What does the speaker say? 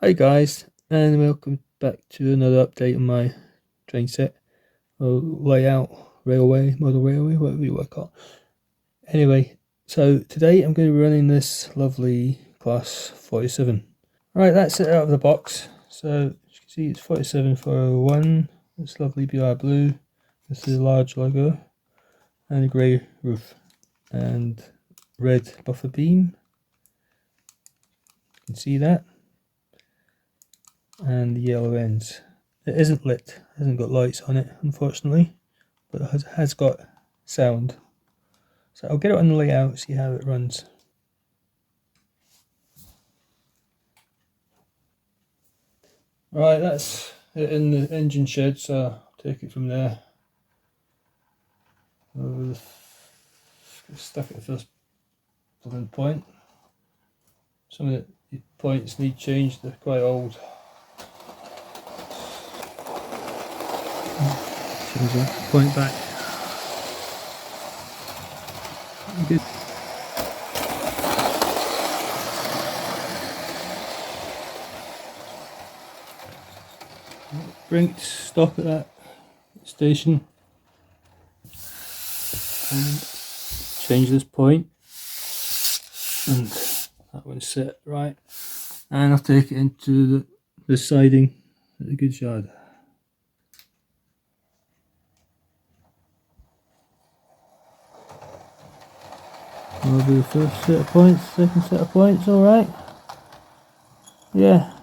Hi guys, and welcome back to another update on my train set, or layout, railway, model railway, whatever you want to call it. Anyway, so today I'm going to be running this lovely Class 47. Right, that's it out of the box. So as you can see, it's 47401. It's lovely BR blue with the large logo and a grey roof and red buffer beam. You can see that. And the yellow ends. It isn't lit, hasn't got lights on it unfortunately, but it has got sound. So I'll get it on the layout, see how it runs. Right, that's it in the engine shed, so I'll take it from there. Stuck at the first point. Some of the points need changed, they're quite old. Change that point back. Good. Bring it to stop at that station and change this point, and that one's set right, and I'll take it into the siding at the goods yard. I'll do the first set of points, second set of points, alright. Yeah,